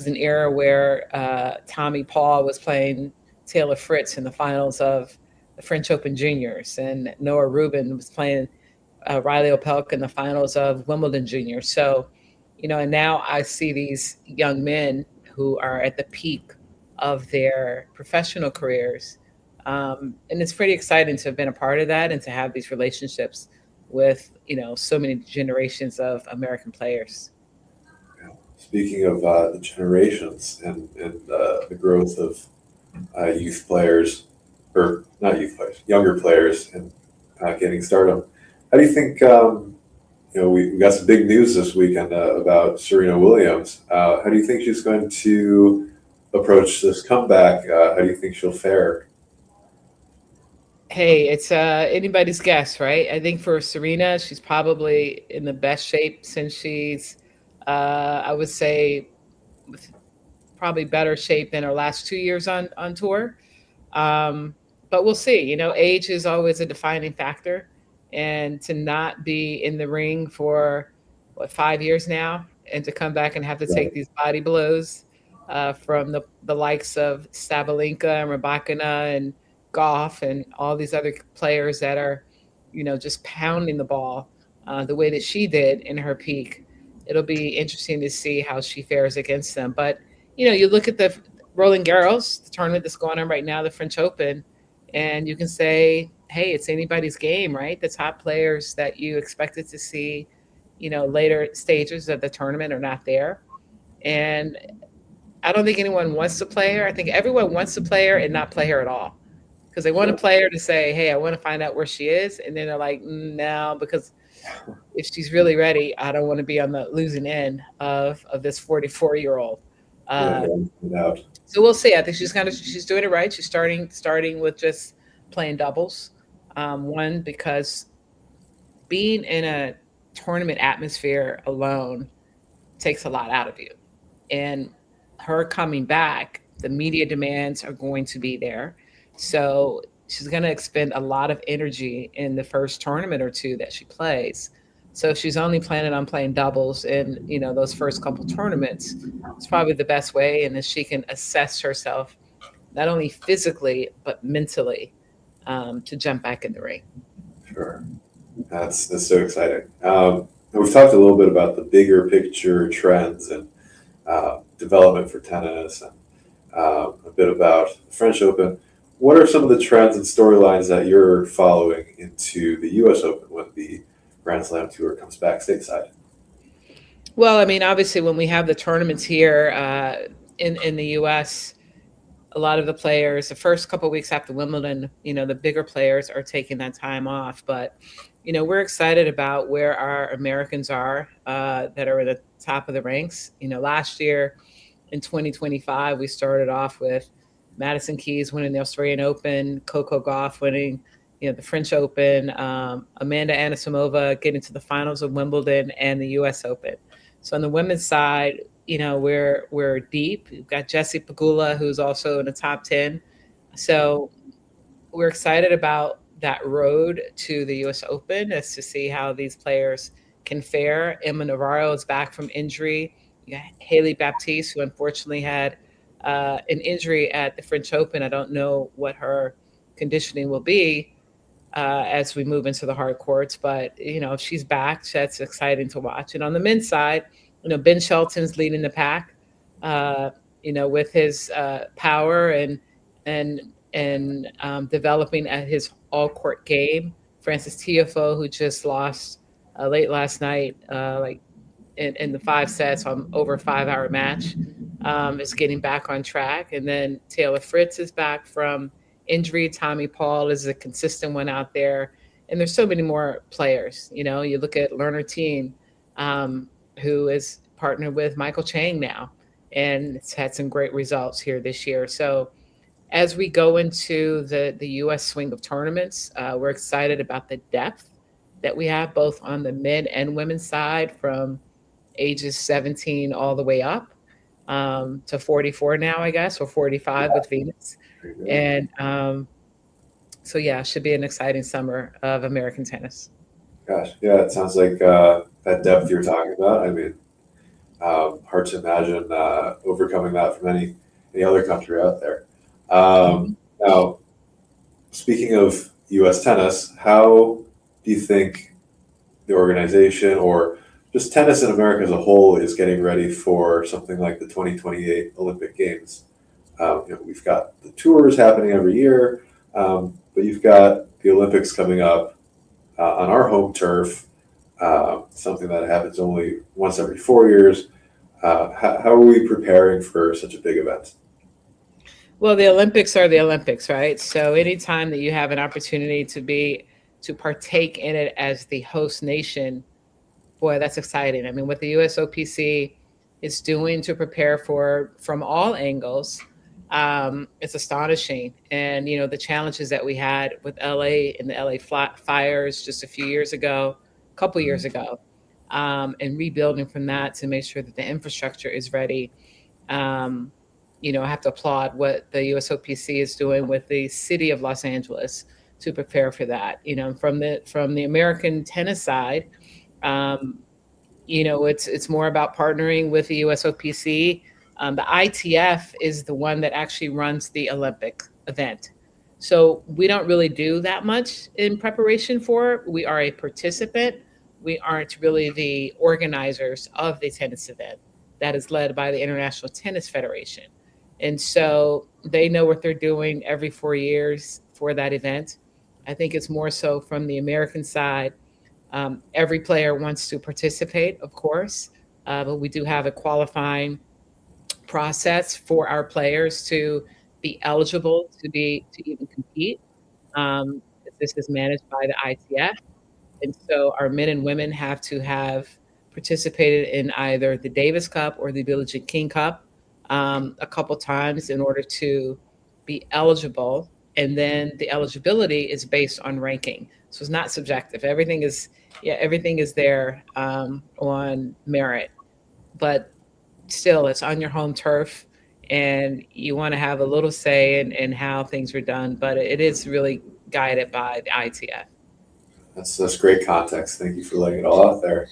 an era where Tommy Paul was playing Taylor Fritz in the finals of the French Open Juniors, and Noah Rubin was playing Riley Opelka in the finals of Wimbledon Juniors. So, and now I see these young men who are at the peak of their professional careers. And it's pretty exciting to have been a part of that and to have these relationships with, so many generations of American players. Speaking of the generations and the growth of youth players, or not youth players, younger players, and getting stardom, how do you think? We got some big news this weekend about Serena Williams. How do you think she's going to approach this comeback? How do you think she'll fare? Hey, it's anybody's guess, right? I think for Serena, she's probably in the best shape since she's, I would say, with probably better shape than her last 2 years on tour. Um, but we'll see. Age is always a defining factor, and to not be in the ring for what 5 years now, and to come back and have to take Right. these body blows from the likes of Sabalenka and Rabakina and Goff and all these other players that are, just pounding the ball the way that she did in her peak. It'll be interesting to see how she fares against them. But you look at the Roland Garros, the tournament that's going on right now, the French Open, and you can say, hey, it's anybody's game, right? The top players that you expected to see, later stages of the tournament are not there. And I don't think anyone wants to play her. I think everyone wants to play her and not play her at all. Because they want to Sure. play her to say, hey, I want to find out where she is. And then they're like, no, because if she's really ready, I don't want to be on the losing end of this 44-year-old. Yeah, Uh, no doubt. so we'll see. I think she's doing it right. She's starting with just playing doubles. One, because being in a tournament atmosphere alone takes a lot out of you. And her coming back, the media demands are going to be there. So she's going to expend a lot of energy in the first tournament or two that she plays. So if she's only planning on playing doubles in, those first couple tournaments, it's probably the best way. And then she can assess herself, not only physically, but mentally, to jump back in the ring. Sure. That's so exciting. And we've talked a little bit about the bigger picture trends and development for tennis, and a bit about the French Open. What are some of the trends and storylines that you're following into the U.S. Open when the Grand Slam Tour comes back stateside? Well, I mean, obviously, when we have the tournaments here in the U.S., a lot of the players, the first couple of weeks after Wimbledon, the bigger players are taking that time off. But we're excited about where our Americans are that are at the top of the ranks. Last year in 2025, we started off with Madison Keys winning the Australian Open, Coco Gauff winning, the French Open, Amanda Anisimova getting to the finals of Wimbledon and the U.S. Open. So on the women's side, we're deep. We've got Jessie Pegula, who's also in the top 10. So we're excited about that road to the U.S. Open, as to see how these players can fare. Emma Navarro is back from injury. You got Haley Baptiste, who unfortunately had an injury at the French Open. I don't know what her conditioning will be as we move into the hard courts, but if she's back, that's exciting to watch. And on the men's side, Ben Shelton's leading the pack. Uh, with his power and developing at his all court game. Francis Tiafoe, who just lost late last night, like in the 5 sets on over a 5 hour match, is getting back on track. And then Taylor Fritz is back from injury. Tommy Paul is a consistent one out there. And there's so many more players. You look at Lerner Teen, who is partnered with Michael Chang now, and it's had some great results here this year. So as we go into the U.S. swing of tournaments, we're excited about the depth that we have both on the men and women's side, from ages 17 all the way up to 44 now, I guess, or 45 with Venus. There you go. And so, yeah, it should be an exciting summer of American tennis. Gosh, yeah, it sounds like that depth you're talking about. I mean, hard to imagine overcoming that from any other country out there. Mhm. Now, speaking of U.S. tennis, how do you think the organization, or just tennis in America as a whole, is getting ready for something like the 2028 Olympic Games? We've got the tours happening every year, but you've got the Olympics coming up on our home turf, something that happens only once every 4 years. How are we preparing for such a big event? Well, the Olympics are the Olympics, right? So anytime that you have an opportunity to partake in it as the host nation, boy, that's exciting. I mean, what the USOPC is doing to prepare for from all angles, it's astonishing. And the challenges that we had with LA and the LA fires just a few years ago, a couple years ago, and rebuilding from that to make sure that the infrastructure is ready. Um, I have to applaud what the USOPC is doing with the city of Los Angeles to prepare for that. From the American tennis side, um, it's more about partnering with the USOPC. The ITF is the one that actually runs the Olympic event. So we don't really do that much in preparation for it. We are a participant. We aren't really the organizers of the tennis event that is led by the International Tennis Federation. And so they know what they're doing every 4 years for that event. I think it's more so from the American side. Every player wants to participate, of course, but we do have a qualifying process for our players to be eligible to even compete. Um, this is managed by the ITF, and so our men and women have to have participated in either the Davis Cup or the Billie Jean King Cup a couple times in order to be eligible. And then the eligibility is based on ranking, so it's not subjective. Everything is there on merit, but still, it's on your home turf, and you want to have a little say in how things are done. But it is really guided by the ITF. That's great context. Thank you for laying it all out there.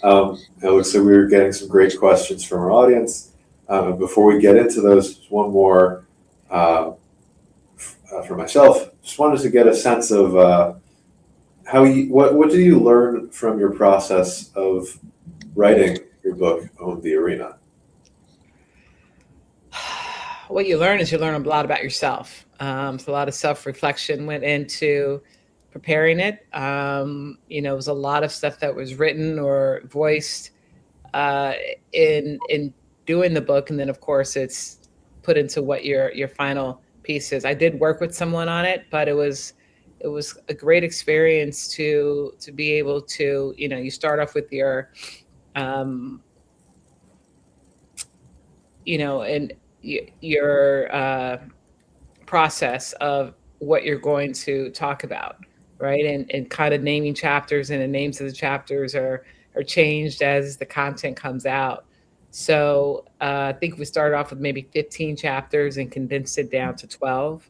It looks like we were getting some great questions from our audience. Before we get into those, just one more for myself. Just wanted to get a sense of what do you learn from your process of writing your book, Own the Arena? What you learn is you learn a lot about yourself. So a lot of self-reflection went into preparing it. It was a lot of stuff that was written or voiced uh, in doing the book, and then of course it's put into what your final piece is. I did work with someone on it, but it was a great experience to be able to you start off with um, and your process of what you're going to talk about, right? And kind of naming chapters, and the names of the chapters are changed as the content comes out. So I think we started off with maybe 15 chapters and condensed it down to 12.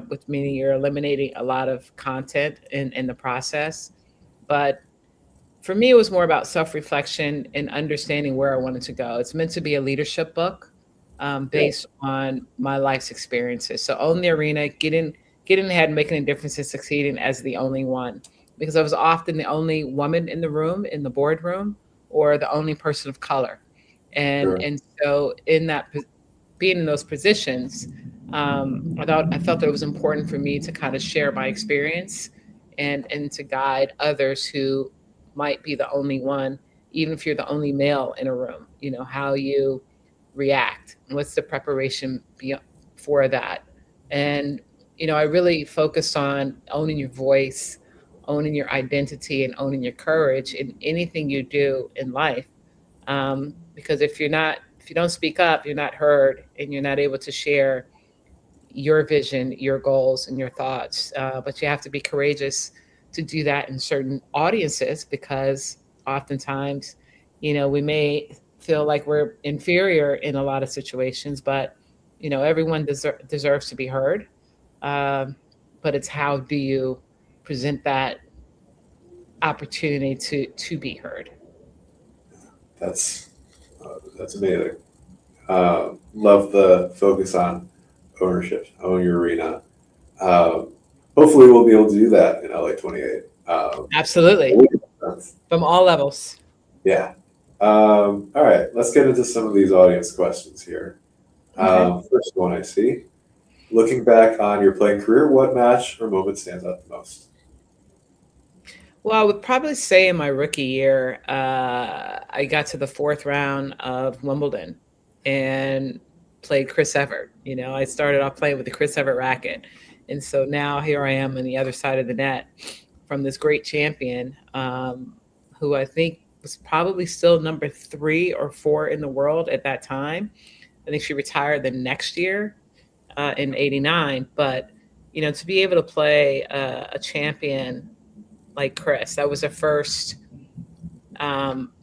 Which meaning you're eliminating a lot of content in the process. But for me, it was more about self reflection and understanding where I wanted to go. It's meant to be a leadership book Yeah, based on my life's experiences. So own the arena, get in ahead, making a difference and succeeding as the only one. Because I was often the only woman in the room, in the boardroom, or the only person of color. And sure. and so in that being in those positions, I felt that it was important for me to kind of share my experience and to guide others who might be the only one, even if you're the only male in a room. How you react, what's the preparation for that, and I really focused on owning your voice, owning your identity, and owning your courage in anything you do in life. Because if you don't speak up, you're not heard, and you're not able to share your vision, your goals, and your thoughts. But you have to be courageous to do that in certain audiences, because oftentimes, we may feel like we're inferior in a lot of situations, but everyone deserves to be heard. Um, but it's how do you present that opportunity to be heard? That's that's amazing. Love the focus on ownership, own your arena. Um, Hopefully, we'll be able to do that in LA 28. Absolutely, from all levels. Yeah. All right, let's get into some of these audience questions here. Okay. First one I see. Looking back on your playing career, what match or moment stands out the most? Well, I would probably say in my rookie year, I got to the fourth round of Wimbledon and played Chris Evert. I started off playing with the Chris Evert racket. And so now here I am on the other side of the net from this great champion, who I think was probably still number 3 or 4 in the world at that time. I think she retired the next year in '89. But, to be able to play a champion like Chris. That was the first um,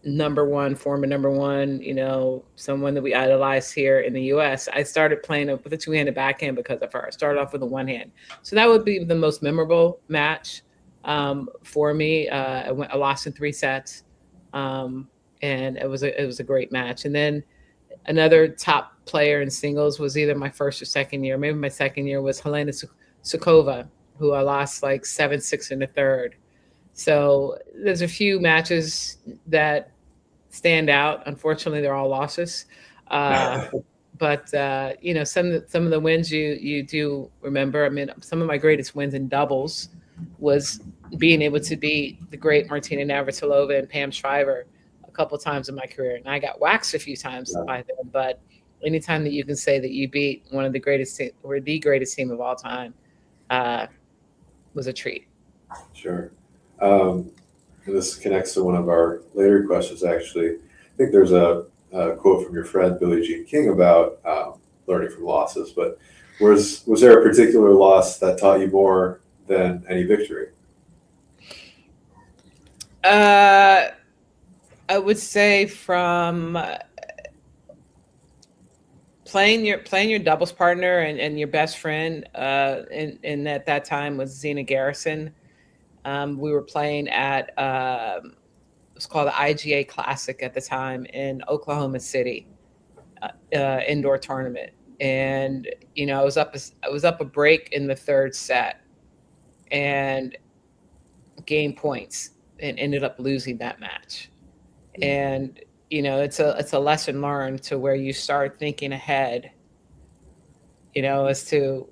former number one, someone that we idolized here in the US. I started playing with a two-handed backhand because of her. I started off with a one hand. So that would be the most memorable match for me. I lost in 3 sets. And it was a great match. And then another top player in singles was either my first or second year. Maybe my second year was Helena Sukova, who I lost like 7-6 in the third. So there's a few matches that stand out. Unfortunately, they're all losses. Uh, but some of the wins you do remember. I mean, some of my greatest wins in doubles was being able to beat the great Martina Navratilova and Pam Shriver a couple times in my career, and I got waxed a few times by them. But anytime that you can say that you beat one of the greatest or the greatest team of all time, was a treat. Sure. And this connects to one of our later questions, actually. I think there's a quote from your friend Billie Jean King about learning from losses, but was there a particular loss that taught you more than any victory? I would say from playing your doubles partner and your best friend, and at that time was Zena Garrison. We were playing at it was called the IGA Classic at the time in Oklahoma City, indoor tournament, and I was up a break in the third set and gained points and ended up losing that match. And it's a lesson learned to where you start thinking ahead, as to,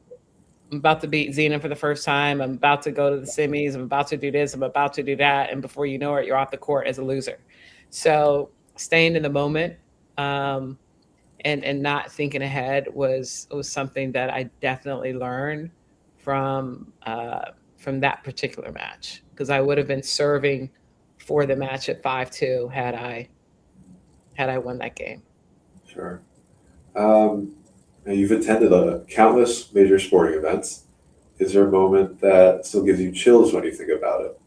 I'm about to beat Xena for the first time. I'm about to go to the semis. I'm about to do this. I'm about to do that. And before you know it, you're off the court as a loser. So staying in the moment, and not thinking ahead was something that I definitely learned from that particular match, because I would have been serving for the match at 5-2 had I won that game. Sure. Now you've attended countless major sporting events. Is there a moment that still gives you chills when you think about it?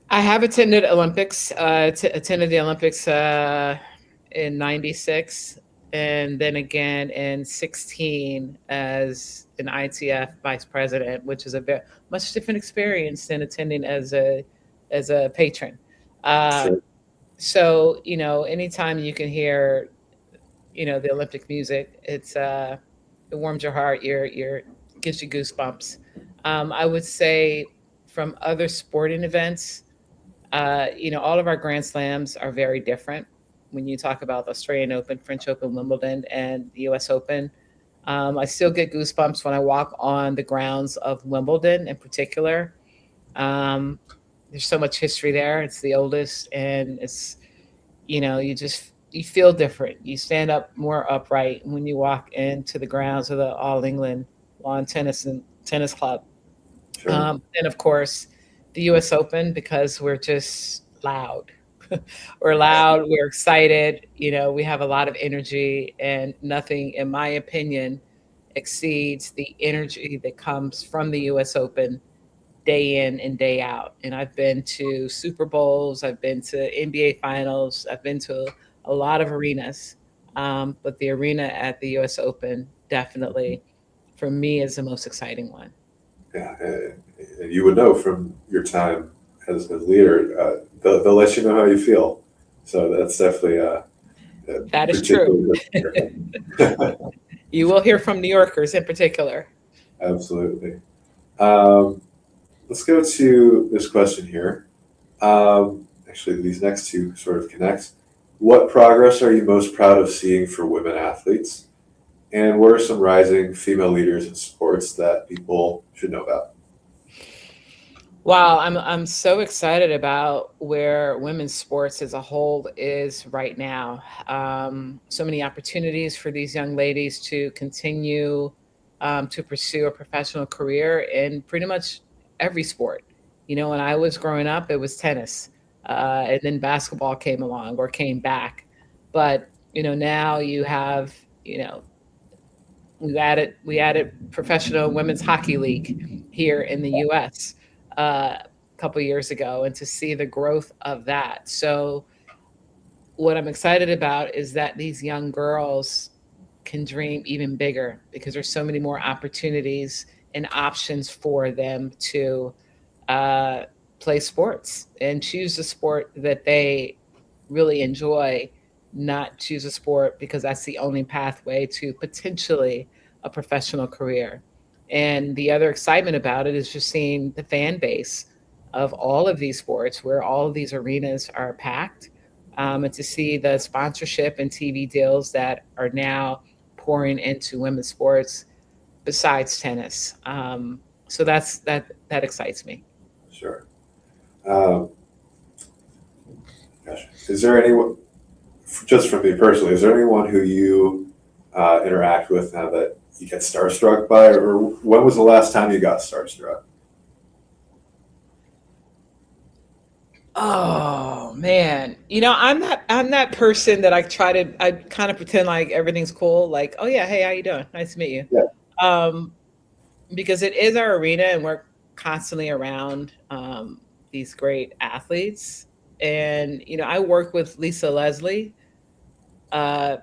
I have attended Olympics. Attended the Olympics in '96, and then again in '16 as an ITF vice president, which is a very much different experience than attending as a patron. Sure. So anytime you can hear the Olympic music, it warms your heart, your gives you goosebumps. I would say from other sporting events, all of our Grand Slams are very different. When you talk about the Australian Open, French Open, Wimbledon, and the US Open, I still get goosebumps when I walk on the grounds of Wimbledon in particular. There's so much history there. It's the oldest, and it's, you feel different. You stand up more upright when you walk into the grounds of the All England Lawn Tennis Club. Sure. And of course, the U.S. Open, because we're just loud. We're loud. We're excited. We have a lot of energy, and nothing, in my opinion, exceeds the energy that comes from the U.S. Open day in and day out. And I've been to Super Bowls. I've been to NBA Finals. I've been to a lot of arenas. But the arena at the U.S. Open definitely, for me, is the most exciting one. Yeah, and you would know from your time as leader, they'll let you know how you feel. So that's definitely that is true. You will hear from New Yorkers in particular. Absolutely. Let's go to this question here. Actually, these next two sort of connect. What progress are you most proud of seeing for women athletes? And what are some rising female leaders in sports that people should know about? Wow, I'm so excited about where women's sports as a whole is right now. So many opportunities for these young ladies to continue to pursue a professional career in pretty much every sport. When I was growing up, it was tennis, and then basketball came along or came back. But now you have we added professional women's hockey league here in the U.S. A couple years ago, and to see the growth of that. So what I'm excited about is that these young girls can dream even bigger because there's so many more opportunities and options for them to uh, play sports and choose a sport that they really enjoy, not choose a sport because that's the only pathway to potentially a professional career. And the other excitement about it is just seeing the fan base of all of these sports, where all of these arenas are packed, and to see the sponsorship and TV deals that are now pouring into women's sports besides tennis. So that excites me. Sure. Um, Gosh, is there anyone, just for me personally, is there anyone who you interact with now that you get starstruck by, or when was the last time you got starstruck? Oh man, I'm that person that I kind of pretend like everything's cool. Like, oh yeah, hey, how you doing? Nice to meet you. Yeah, Um, because it is our arena, and we're constantly around these great athletes. And I work with Lisa Leslie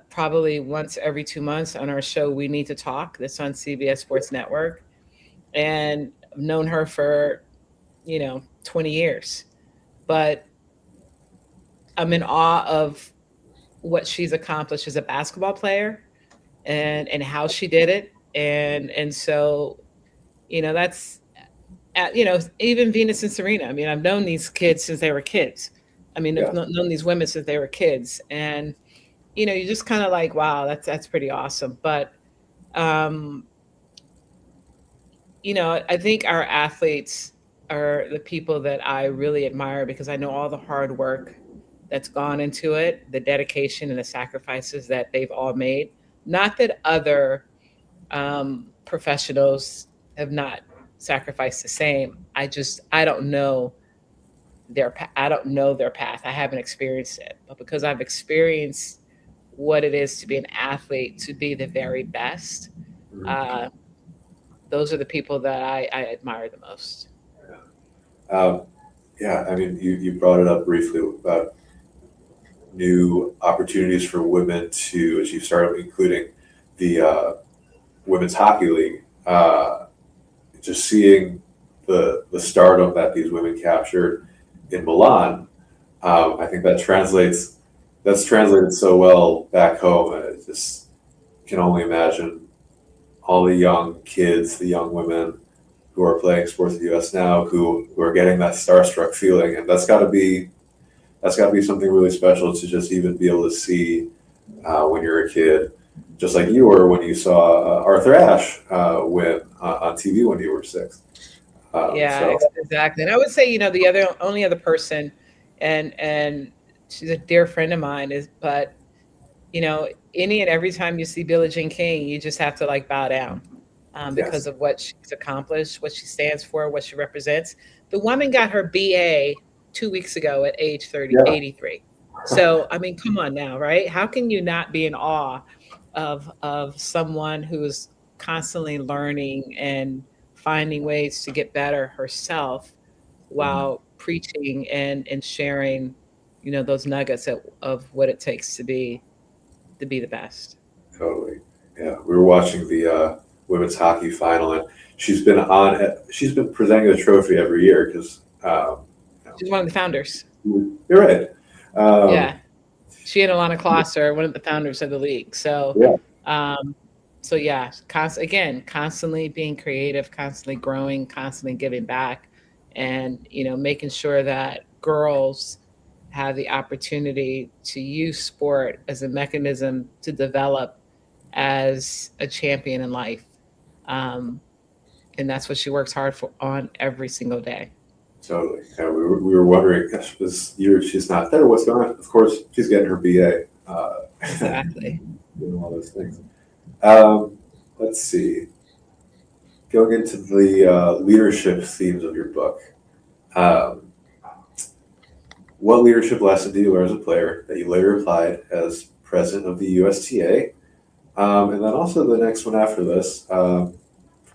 probably once every 2 months on our show We Need to Talk. That's on CBS Sports Network, and I've known her for 20 years. But I'm in awe of what she's accomplished as a basketball player, and how she did it. And so, that's even Venus and Serena. I mean, I've known these kids since they were kids. I mean, I've yeah, known these women since they were kids. And you just kind of like, wow, that's pretty awesome. But um, I think our athletes are the people that I really admire because I know all the hard work that's gone into it, the dedication and the sacrifices that they've all made. Not that other professionals have not sacrificed the same. I don't know I don't know their path. I haven't experienced it, but because I've experienced what it is to be an athlete, to be the very best, mhm, uh, those are the people that I admire the most. yeah. Yeah, I mean, you brought it up briefly about new opportunities for women to, as you started including the women's hockey league. Just seeing the stardom that these women captured in Milan, I think that's translated so well back home. I just can only imagine all the young kids, the young women who are playing sports in the U.S. now, who are getting that starstruck feeling, and that's got to be something really special to just even be able to see when you're a kid, just like you were when you saw Arthur Ashe win on TV when you were 6. Yeah, So exactly. And I would say, the only other person, and she's a dear friend of mine, is but any and every time you see Billie Jean King, you just have to like bow down, because yes, of what she's accomplished, what she stands for, what she represents. The woman got her BA 2 weeks ago at age 30, yeah, 83. So, I mean, come on now, right? How can you not be in awe of someone who's constantly learning and finding ways to get better herself mhm, while preaching and sharing, those nuggets of what it takes to be the best. totally. Yeah, we were watching the women's hockey final, and she's been presenting the trophy every year because She's one of the founders. you're right. Um, Yeah. She and Alana Kloss are one of the founders of the league. So, yeah, um, so yeah, again, constantly being creative, constantly growing, constantly giving back, and making sure that girls have the opportunity to use sport as a mechanism to develop as a champion in life. Um, and that's what she works hard for on every single day. Totally. Yeah, we were wondering, gosh, she's not there. What's going on? Of course, she's getting her BA. Exactly. Doing all those things. Um, let's see. Going into the leadership themes of your book, um, what leadership lesson did you learn as a player that you later applied as president of the USTA? And then also the next one after this, from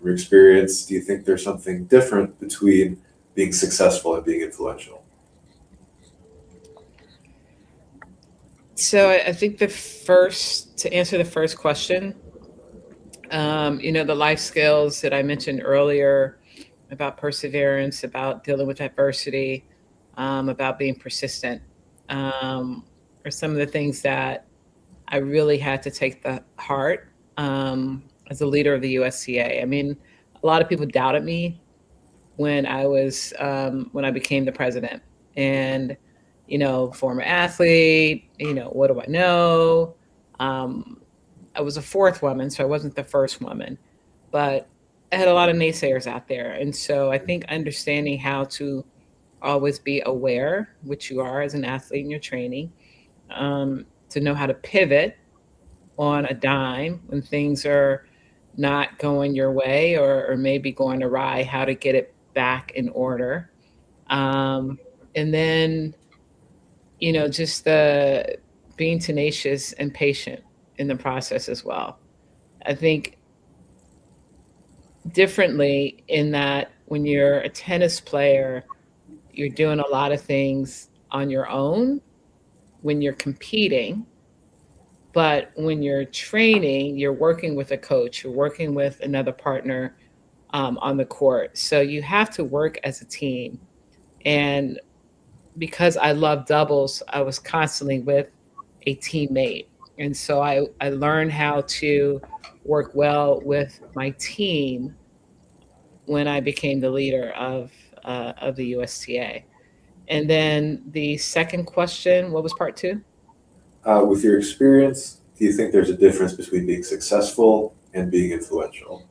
your experience, do you think there's something different between being successful and being influential? So I think to answer the first question, the life skills that I mentioned earlier about perseverance, about dealing with adversity, about being persistent, are some of the things that I really had to take the heart as a leader of the USCA. I mean, a lot of people doubted me when I became the president, and former athlete. What do I know? Um, I was a fourth woman, so I wasn't the first woman, but I had a lot of naysayers out there, and so I think understanding how to always be aware, which you are as an athlete in your training, to know how to pivot on a dime when things are not going your way or maybe going awry, how to get it back in order. Um, and then, just the being tenacious and patient in the process as well. I think differently in that when you're a tennis player, you're doing a lot of things on your own when you're competing. But when you're training, you're working with a coach, you're working with another partner on the court. So you have to work as a team. And because I love doubles, I was constantly with a teammate. And so I learned how to work well with my team when I became the leader of the USTA. And then the second question, what was part two? With your experience, do you think there's a difference between being successful and being influential?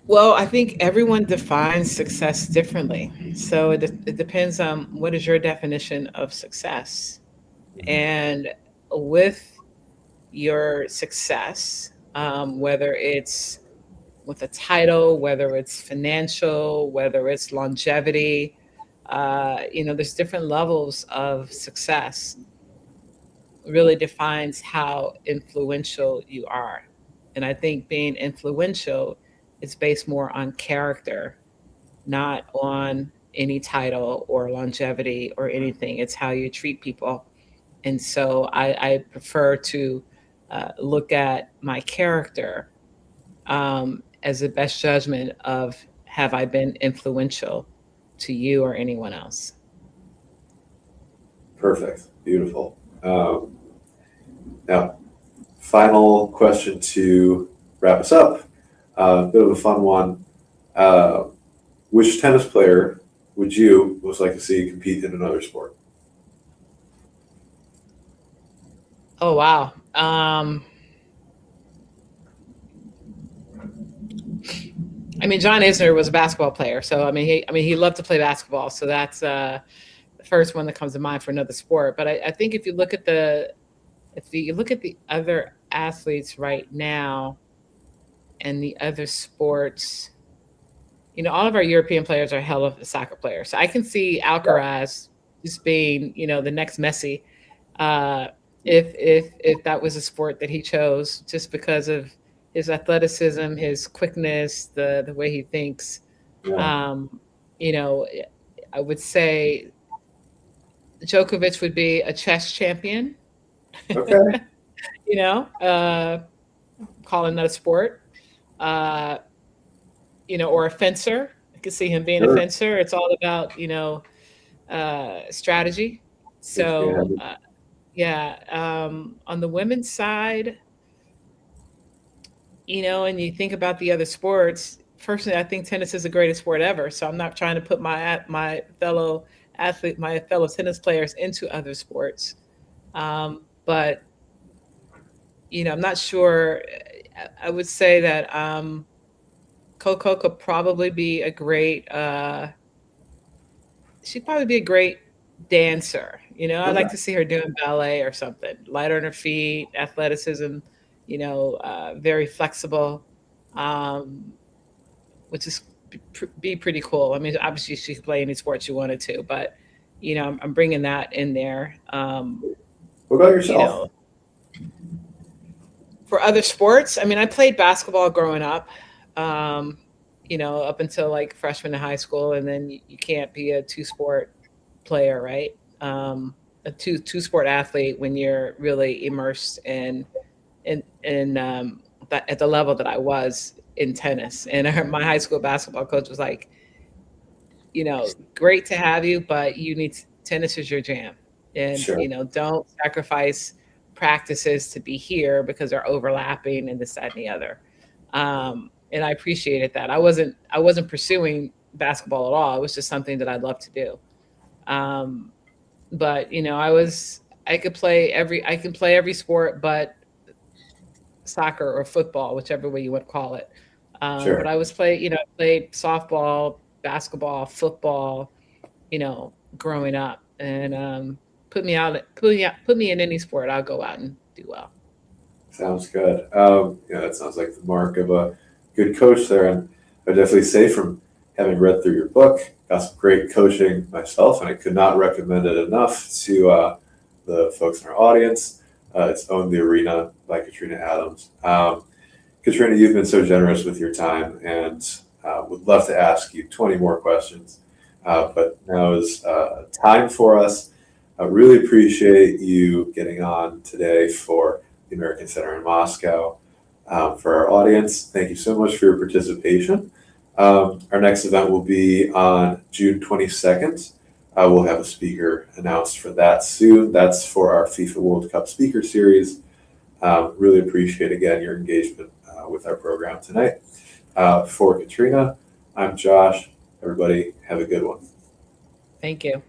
Well, I think everyone defines success differently. So it depends on what is your definition of success. Mhm. And with your success, whether it's with a title, whether it's financial, whether it's longevity, there's different levels of success, really defines how influential you are. And I think being influential is based more on character, not on any title or longevity or anything. It's how you treat people. And so I prefer to look at my character as the best judgment of have I been influential to you or anyone else. Perfect. Beautiful. Now, final question to wrap us up. A bit of a fun one. Uh, which tennis player would you most like to see compete in another sport? Oh wow. I mean, John Isner was a basketball player, so I mean he loved to play basketball. So that's the first one that comes to mind for another sport. But I think if you look at the other athletes right now and the other sports, all of our European players are hell of soccer players. So I can see Alcaraz just being, the next Messi, uh, if that was a sport that he chose, just because of his athleticism, his quickness, the way he thinks. Yeah. Um, you know, I would say Djokovic would be a chess champion. Okay. you know, uh, Calling that a sport. Uh, or a fencer. I could see him being a Sure. fencer. It's all about strategy. So Yeah. yeah, on the women's side, and you think about the other sports. Personally, I think tennis is the greatest sport ever. So I'm not trying to put my fellow tennis players into other sports. But I'm not sure. I would say that Coco could probably be a great. She'd probably be a great dancer. I'd Okay, like to see her doing ballet or something. Light on her feet, athleticism. Very flexible, um, which is be pretty cool. I mean, obviously she could play any sport she wanted to, but I'm bringing that in there. what about You yourself? know, for other sports, I mean, I played basketball growing up. Um, up until like freshman in high school, and then you can't be a two sport player, right? A two sport athlete when you're really immersed in that at the level that I was in tennis. And my high school basketball coach was like, great to have you, but tennis is your jam, and Sure. don't sacrifice practices to be here because they're overlapping and this, that, and the other. And I appreciated that. I wasn't pursuing basketball at all. It was just something that I'd love to do. Um, but I can play every sport but soccer or football, whichever way you want to call it. But Sure. I played softball, basketball, football, growing up, and put me in any sport, I'll go out and do well. Sounds good. Yeah, that sounds like the mark of a good coach there. And I definitely say, from having read through your book, got some great coaching myself, and I could not recommend it enough to the folks in our audience. It's Own the Arena by Katrina Adams. Katrina, you've been so generous with your time, and would love to ask you 20 more questions. But now is time for us. I really appreciate you getting on today for the American Center in Moscow. For our audience, thank you so much for your participation. Our next event will be on June 22nd. We'll have a speaker announced for that soon. That's for our FIFA World Cup speaker series. Really appreciate, again, your engagement with our program tonight. For Katrina, I'm Josh. Everybody, have a good one. Thank you.